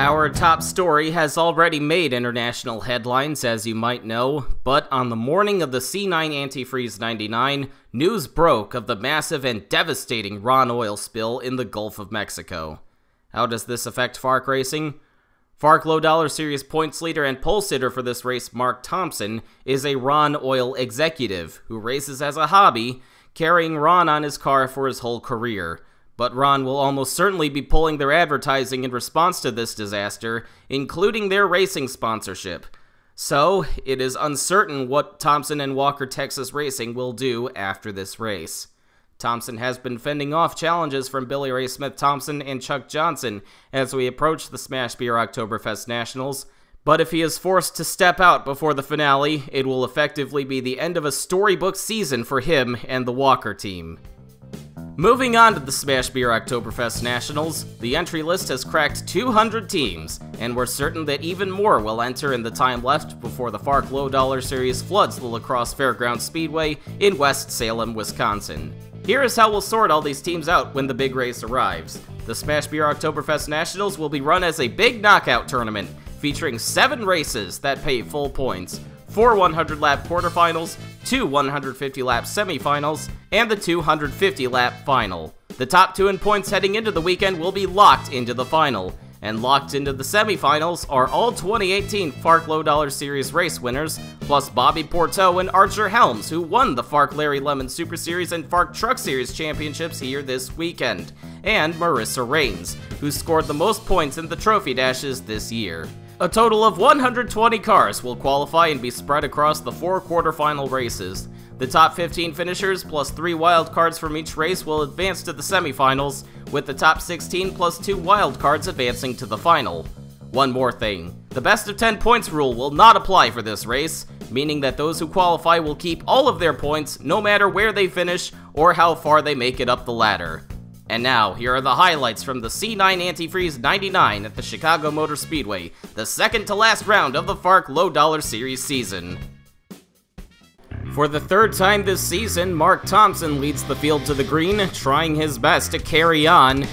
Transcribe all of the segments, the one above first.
Our top story has already made international headlines, as you might know, but on the morning of the C9 Antifreeze 99, news broke of the massive and devastating Ron oil spill in the Gulf of Mexico. How does this affect FARC racing? FARC Lowe Dollar Series points leader and pole sitter for this race, Mark Thompson, is a Ron oil executive who races as a hobby, carrying Ron on his car for his whole career. But Ron will almost certainly be pulling their advertising in response to this disaster, including their racing sponsorship. So, it is uncertain what Thompson and Walker Texas Racing will do after this race. Thompson has been fending off challenges from Billy Ray Smith Thompson and Chuck Johnson as we approach the Smash Beer Oktoberfest Nationals, but if he is forced to step out before the finale, it will effectively be the end of a storybook season for him and the Walker team. Moving on to the Smash Beer Oktoberfest Nationals, the entry list has cracked 200 teams, and we're certain that even more will enter in the time left before the FARC Lowe Dollar Series floods the La Crosse Fairgrounds Speedway in West Salem, Wisconsin. Here is how we'll sort all these teams out when the big race arrives. The Smash Beer Oktoberfest Nationals will be run as a big knockout tournament, featuring 7 races that pay full points, 4 100-lap quarterfinals, 2 150-lap semifinals, and the 250-lap final. The top 2 in points heading into the weekend will be locked into the final, and locked into the semifinals are all 2018 FARC Lowe Dollar Series race winners, plus Bobby Porteau and Archer Helms, who won the FARC Larry Lemon Super Series and FARC Truck Series championships here this weekend, and Marissa Raines, who scored the most points in the trophy dashes this year. A total of 120 cars will qualify and be spread across the 4 quarterfinal races. The top 15 finishers plus 3 wild cards from each race will advance to the semifinals, with the top 16 plus 2 wild cards advancing to the final. One more thing. The best of 10 points rule will not apply for this race, meaning that those who qualify will keep all of their points no matter where they finish or how far they make it up the ladder. And now, here are the highlights from the C9 Antifreeze 99 at the Chicago Motor Speedway, the second to last round of the FARC Lowe Dollar Series season. For the 3rd time this season, Mark Thompson leads the field to the green, trying his best to carry on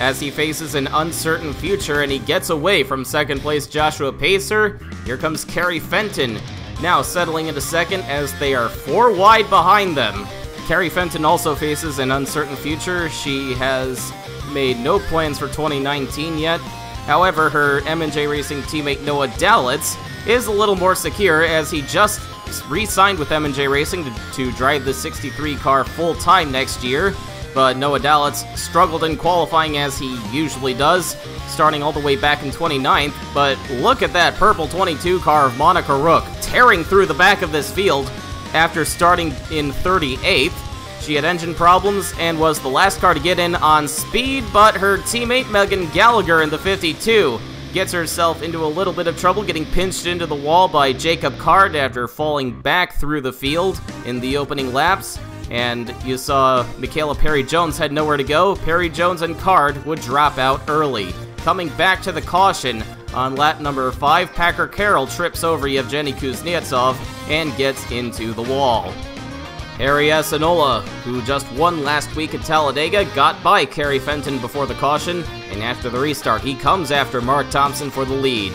as he faces an uncertain future, and he gets away from second place Joshua Pacer. Here comes Kerry Fenton, now settling into second as they are 4 wide behind them. Kerry Fenton also faces an uncertain future. She has made no plans for 2019 yet. However, her M&J Racing teammate Noah Dalitz is a little more secure, as he just re-signed with M&J Racing to drive the 63 car full-time next year. But Noah Dalitz struggled in qualifying, as he usually does, starting all the way back in 29th. But look at that purple 22 car of Monica Rook tearing through the back of this field after starting in 38th. She had engine problems and was the last car to get in on speed, but her teammate Megan Gallagher in the 52 gets herself into a little bit of trouble, getting pinched into the wall by Jacob Card after falling back through the field in the opening laps. And you saw Michaela Perry-Jones had nowhere to go. Perry-Jones and Card would drop out early. Coming back to the caution on lap number 5, Packer Carroll trips over Yevgeny Kuznetsov and gets into the wall. Harry Asinola, who just won last week at Talladega, got by Kerry Fenton before the caution, and after the restart, he comes after Mark Thompson for the lead.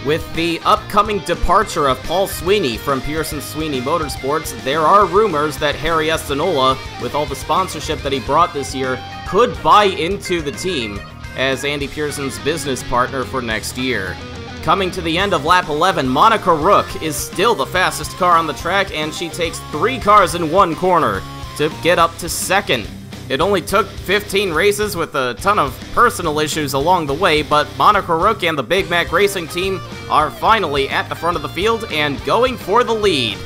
With the upcoming departure of Paul Sweeney from Pearson Sweeney Motorsports, there are rumors that Harry Asinola, with all the sponsorship that he brought this year, could buy into the team as Andy Pearson's business partner for next year. Coming to the end of lap 11, Monica Rook is still the fastest car on the track, and she takes 3 cars in 1 corner to get up to second. It only took 15 races with a ton of personal issues along the way, but Monica Rook and the Big Mac Racing team are finally at the front of the field and going for the lead.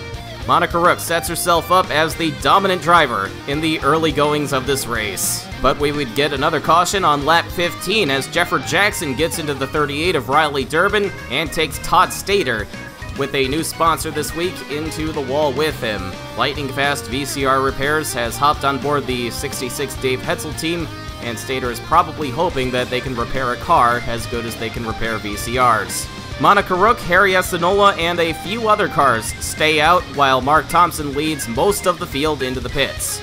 Monica Rook sets herself up as the dominant driver in the early goings of this race. But we would get another caution on lap 15 as Jeffrey Jackson gets into the 38 of Riley Durbin and takes Todd Stater, with a new sponsor this week, into the wall with him. Lightning Fast VCR Repairs has hopped on board the 66 Dave Hetzel team, and Stater is probably hoping that they can repair a car as good as they can repair VCRs. Monica Rook, Harry Asinola, and a few other cars stay out, while Mark Thompson leads most of the field into the pits.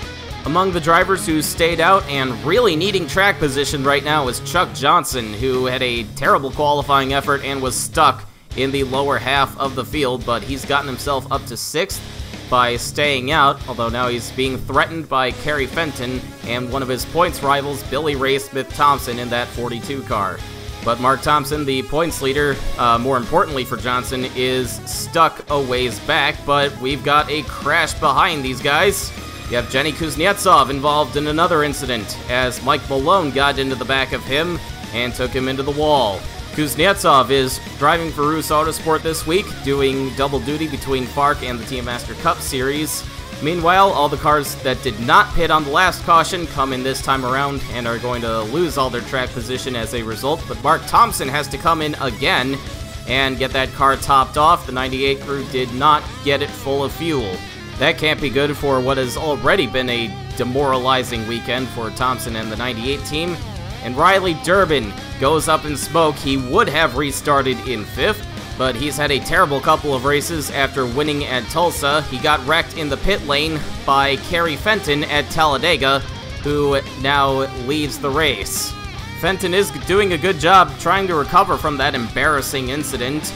Among the drivers who stayed out and really needing track position right now is Chuck Johnson, who had a terrible qualifying effort and was stuck in the lower half of the field, but he's gotten himself up to 6th by staying out, although now he's being threatened by Kerry Fenton and one of his points rivals, Billy Ray Smith-Thompson, in that 42 car. But Mark Thompson, the points leader, more importantly for Johnson, is stuck a ways back, but we've got a crash behind these guys. You have Jenny Kuznetsov involved in another incident, as Mike Malone got into the back of him and took him into the wall. Kuznetsov is driving for Rus Autosport this week, doing double duty between FARC and the Team Master Cup Series. Meanwhile, all the cars that did not pit on the last caution come in this time around and are going to lose all their track position as a result, but Mark Thompson has to come in again and get that car topped off. The 98 crew did not get it full of fuel. That can't be good for what has already been a demoralizing weekend for Thompson and the 98 team. And Riley Durbin goes up in smoke. He would have restarted in 5th, but he's had a terrible couple of races after winning at Tulsa. He got wrecked in the pit lane by Kerry Fenton at Talladega, who now leads the race. Fenton is doing a good job trying to recover from that embarrassing incident.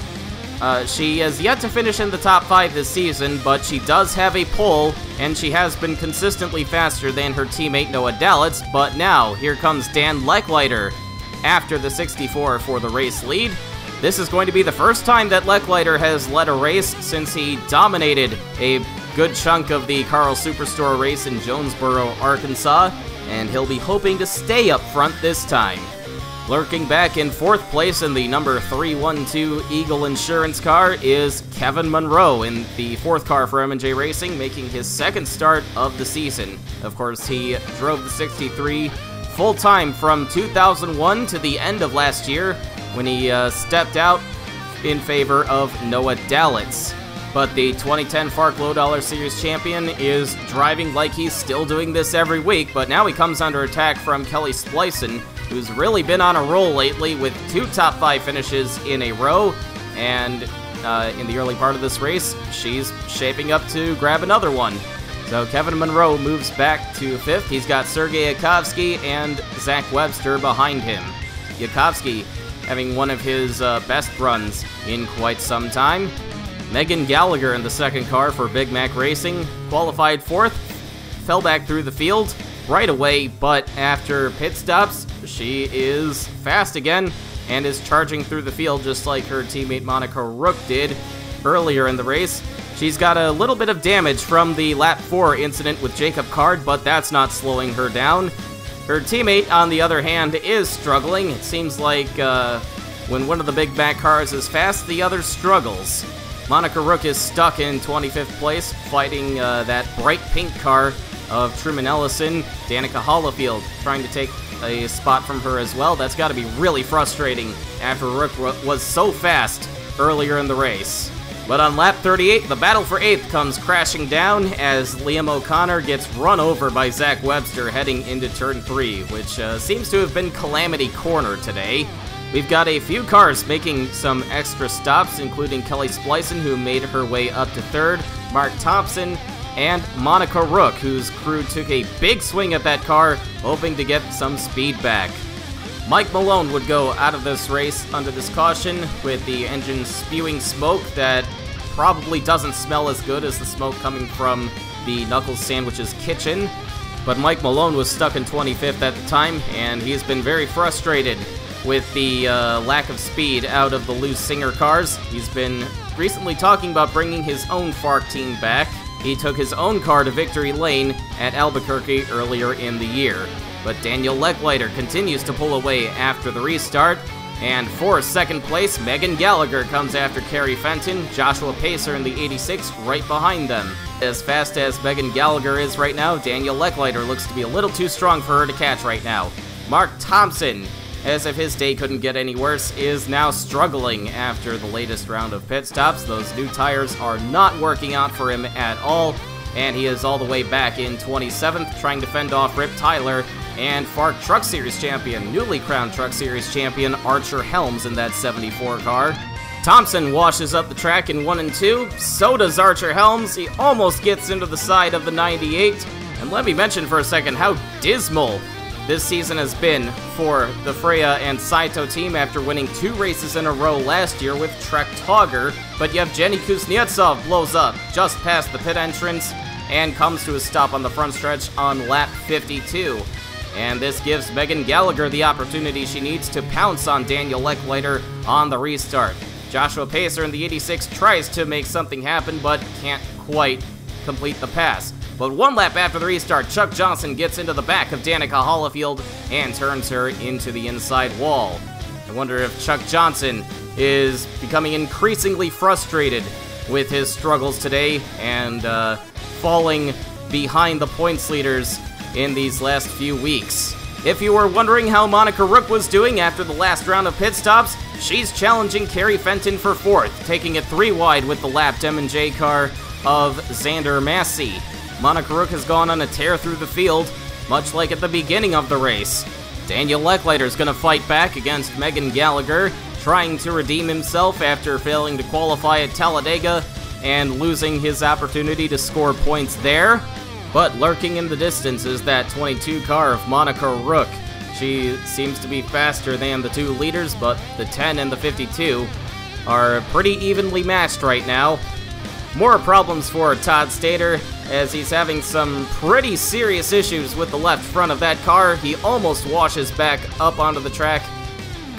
She has yet to finish in the top 5 this season, but she does have a pole, and she has been consistently faster than her teammate Noah Dalitz. But now, here comes Dan Lechleiter after the 64 for the race lead. This is going to be the first time that Lechleiter has led a race since he dominated a good chunk of the Carl Superstore race in Jonesboro, Arkansas, and he'll be hoping to stay up front this time. Lurking back in 4th place in the number 312 Eagle Insurance car is Kevin Monroe in the 4th car for M&J Racing, making his 2nd start of the season. Of course, he drove the 63 full-time from 2001 to the end of last year when he stepped out in favor of Noah Dalitz. But the 2010 FARC Lowe Dollar Series champion is driving like he's still doing this every week, but now he comes under attack from Kelly Splicen, who's really been on a roll lately with 2 top 5 finishes in a row, and in the early part of this race, she's shaping up to grab another one. So Kevin Monroe moves back to 5th. He's got Sergei Yakovsky and Zach Webster behind him. Yakovsky having one of his best runs in quite some time. Megan Gallagher in the 2nd car for Big Mac Racing qualified 4th, fell back through the field right away, but after pit stops, she is fast again and is charging through the field just like her teammate Monica Rook did earlier in the race. She's got a little bit of damage from the lap 4 incident with Jacob Card, but that's not slowing her down. Her teammate, on the other hand, is struggling. It seems like when one of the Big Mac cars is fast, the other struggles. Monica Rook is stuck in 25th place, fighting that bright pink car of Truman Ellison. Danica Hollifield trying to take a spot from her as well. That's got to be really frustrating after Rook was so fast earlier in the race. But on lap 38, the battle for 8th comes crashing down as Liam O'Connor gets run over by Zach Webster heading into turn 3, which seems to have been Calamity Corner today. We've got a few cars making some extra stops, including Kelly Splicen, who made her way up to 3rd, Mark Thompson, and Monica Rook, whose crew took a big swing at that car, hoping to get some speed back. Mike Malone would go out of this race under this caution with the engine spewing smoke that probably doesn't smell as good as the smoke coming from the Knuckles Sandwiches kitchen. But Mike Malone was stuck in 25th at the time, and he's been very frustrated with the lack of speed out of the loose Singer cars. He's been recently talking about bringing his own FARC team back. He took his own car to victory lane at Albuquerque earlier in the year. But Daniel Lechleiter continues to pull away after the restart, and for 2nd place, Megan Gallagher comes after Kerry Fenton, Joshua Pacer in the 86 right behind them. As fast as Megan Gallagher is right now, Daniel Lechleiter looks to be a little too strong for her to catch right now. Mark Thompson, as if his day couldn't get any worse, is now struggling after the latest round of pit stops. Those new tires are not working out for him at all, and he is all the way back in 27th, trying to fend off Rip Tyler and FARC Truck Series champion, newly crowned Truck Series champion Archer Helms in that 74 car. Thompson washes up the track in 1 and 2, so does Archer Helms. He almost gets into the side of the 98, And let me mention for a second how dismal this season has been for the Freya and Saito team after winning 2 races in a row last year with Trek Togger, but Yevgeny Kuznetsov blows up just past the pit entrance and comes to a stop on the front stretch on lap 52. And this gives Megan Gallagher the opportunity she needs to pounce on Daniel Lechlater on the restart. Joshua Pacer in the 86 tries to make something happen, but can't quite complete the pass. But 1 lap after the restart, Chuck Johnson gets into the back of Danica Hollifield and turns her into the inside wall. I wonder if Chuck Johnson is becoming increasingly frustrated with his struggles today and falling behind the points leaders in these last few weeks. If you were wondering how Monica Rook was doing after the last round of pit stops, she's challenging Carrie Fenton for 4th, taking it 3 wide with the lapped M&J car of Xander Massey. Monica Rook has gone on a tear through the field, much like at the beginning of the race. Daniel Lechlater's gonna fight back against Megan Gallagher, trying to redeem himself after failing to qualify at Talladega and losing his opportunity to score points there. But lurking in the distance is that 22 car of Monica Rook. She seems to be faster than the 2 leaders, but the 10 and the 52 are pretty evenly matched right now. More problems for Todd Stater, as he's having some pretty serious issues with the left front of that car. He almost washes back up onto the track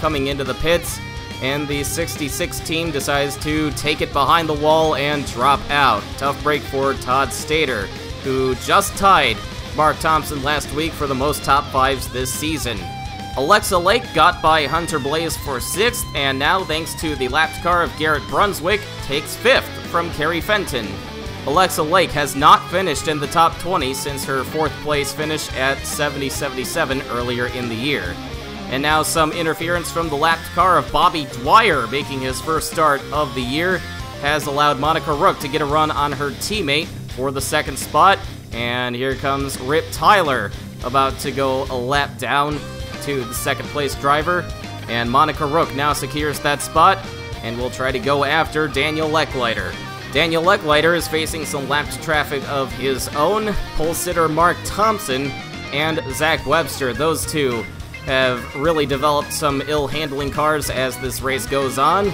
coming into the pits, and the 66 team decides to take it behind the wall and drop out. Tough break for Todd Stater, who just tied Mark Thompson last week for the most top 5s this season. Alexa Lake got by Hunter Blaze for 6th, and now, thanks to the lapped car of Garrett Brunswick, takes 5th from Carrie Fenton. Alexa Lake has not finished in the top 20 since her 4th place finish at 70-77 earlier in the year. And now some interference from the lapped car of Bobby Dwyer, making his first start of the year, has allowed Monica Rook to get a run on her teammate for the 2nd spot. And here comes Rip Tyler, about to go a lap down to the 2nd place driver. And Monica Rook now secures that spot and will try to go after Daniel Lechlater. Daniel Lechlater is facing some lapped traffic of his own. Pole sitter Mark Thompson and Zach Webster, those two have really developed some ill-handling cars as this race goes on.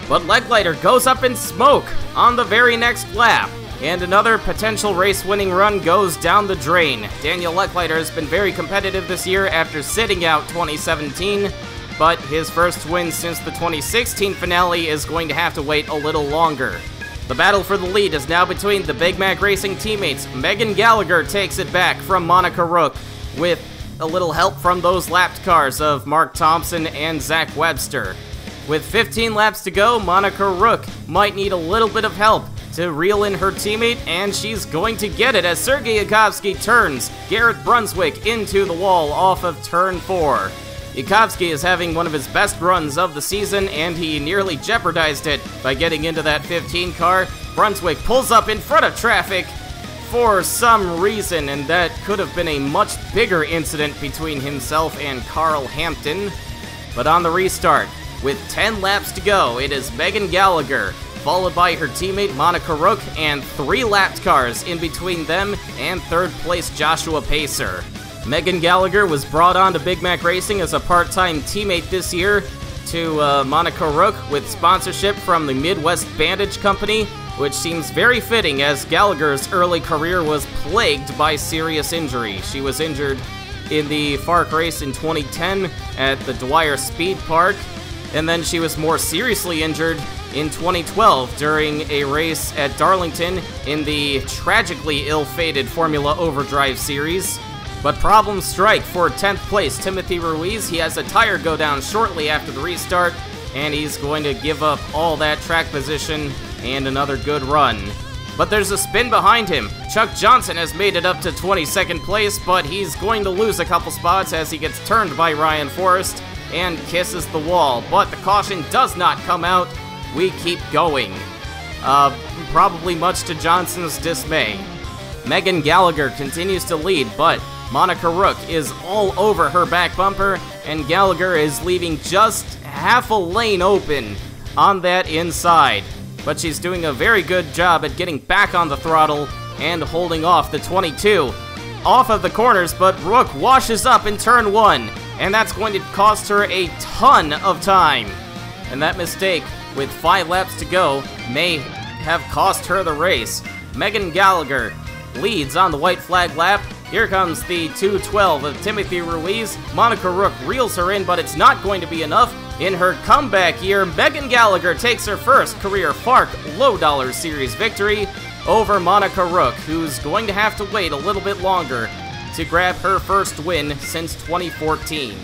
But Lechlater goes up in smoke on the very next lap, and another potential race-winning run goes down the drain. Daniel Lechlater has been very competitive this year after sitting out 2017, but his first win since the 2016 finale is going to have to wait a little longer. The battle for the lead is now between the Big Mac Racing teammates. Megan Gallagher takes it back from Monica Rook with a little help from those lapped cars of Mark Thompson and Zach Webster. With 15 laps to go, Monica Rook might need a little bit of help to reel in her teammate, and she's going to get it as Sergei Yakovsky turns Garrett Brunswick into the wall off of turn 4. Yakovsky is having one of his best runs of the season, and he nearly jeopardized it by getting into that 15 car. Brunswick pulls up in front of traffic for some reason, and that could have been a much bigger incident between himself and Carl Hampton. But on the restart, with 10 laps to go, it is Megan Gallagher, followed by her teammate Monica Rook, and 3 lapped cars in between them and 3rd place Joshua Pacer. Megan Gallagher was brought on to Big Mac Racing as a part-time teammate this year to Monica Rook with sponsorship from the Midwest Bandage Company, which seems very fitting as Gallagher's early career was plagued by serious injury. She was injured in the FARC race in 2010 at the Dwyer Speed Park, and then she was more seriously injured in 2012 during a race at Darlington in the tragically ill-fated Formula Overdrive Series. But problems strike for 10th place Timothy Ruiz. He has a tire go down shortly after the restart, and he's going to give up all that track position and another good run. But there's a spin behind him. Chuck Johnson has made it up to 22nd place, but he's going to lose a couple spots as he gets turned by Ryan Forrest and kisses the wall. But the caution does not come out. We keep going. Probably much to Johnson's dismay. Megan Gallagher continues to lead, but Monica Rook is all over her back bumper, and Gallagher is leaving just half a lane open on that inside. But she's doing a very good job at getting back on the throttle and holding off the 22. off of the corners, but Rook washes up in turn 1, and that's going to cost her a ton of time. And that mistake, with 5 laps to go, may have cost her the race. Megan Gallagher leads on the white flag lap. Here comes the 212 of Timothy Ruiz. Monica Rook reels her in, but it's not going to be enough. In her comeback year, Megan Gallagher takes her first career FARC Lowe Dollar Series victory over Monica Rook, who's going to have to wait a little bit longer to grab her first win since 2014.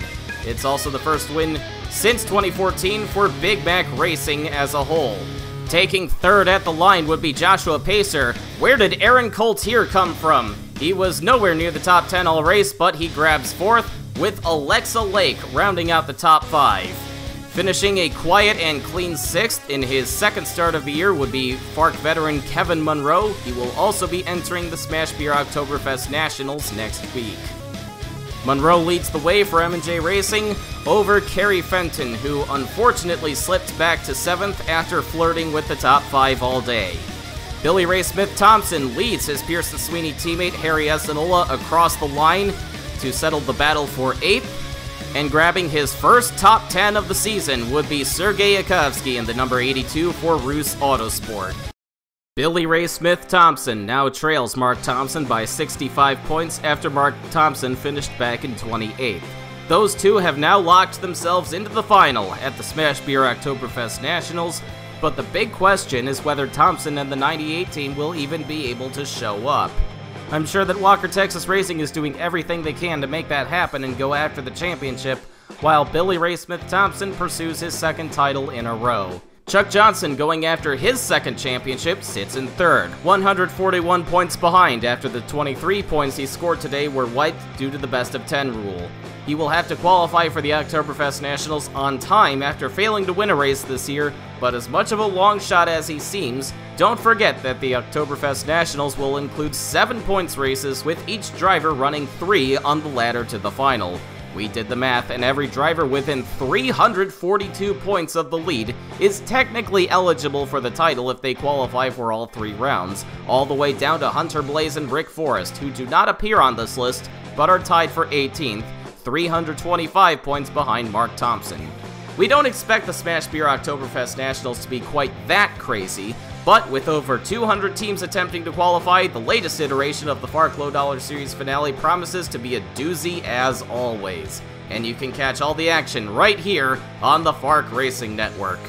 It's also the first win since 2014 for Big Mac Racing as a whole. Taking third at the line would be Joshua Pacer. Where did Aaron Coltier come from? He was nowhere near the top 10 all race, but he grabs fourth, with Alexa Lake rounding out the top 5. Finishing a quiet and clean 6th in his second start of the year would be FARC veteran Kevin Monroe. He will also be entering the Smash Beer Oktoberfest Nationals next week. Monroe leads the way for M&J Racing over Carrie Fenton, who unfortunately slipped back to 7th after flirting with the top 5 all day. Billy Ray Smith-Thompson leads his Pearson Sweeney teammate Harry Esanola across the line to settle the battle for 8th, and grabbing his first top 10 of the season would be Sergei Yakovsky in the number 82 for Roos Autosport. Billy Ray Smith-Thompson now trails Mark Thompson by 65 points after Mark Thompson finished back in 28th. Those two have now locked themselves into the final at the Smash Beer Oktoberfest Nationals, but the big question is whether Thompson and the 98 team will even be able to show up. I'm sure that Walker Texas Racing is doing everything they can to make that happen and go after the championship, while Billy Ray Smith-Thompson pursues his second title in a row. Chuck Johnson, going after his second championship, sits in third, 141 points behind after the 23 points he scored today were wiped due to the best of 10 rule. He will have to qualify for the Oktoberfest Nationals on time after failing to win a race this year, but as much of a long shot as he seems, don't forget that the Oktoberfest Nationals will include 7 points races, with each driver running 3 on the ladder to the final. We did the math, and every driver within 342 points of the lead is technically eligible for the title if they qualify for all 3 rounds, all the way down to Hunter Blaze and Rick Forrest, who do not appear on this list, but are tied for 18th, 325 points behind Mark Thompson. We don't expect the Smash Beer Oktoberfest Nationals to be quite that crazy, but with over 200 teams attempting to qualify, the latest iteration of the FARC Lowe Dollar Series finale promises to be a doozy as always. And you can catch all the action right here on the FARC Racing Network.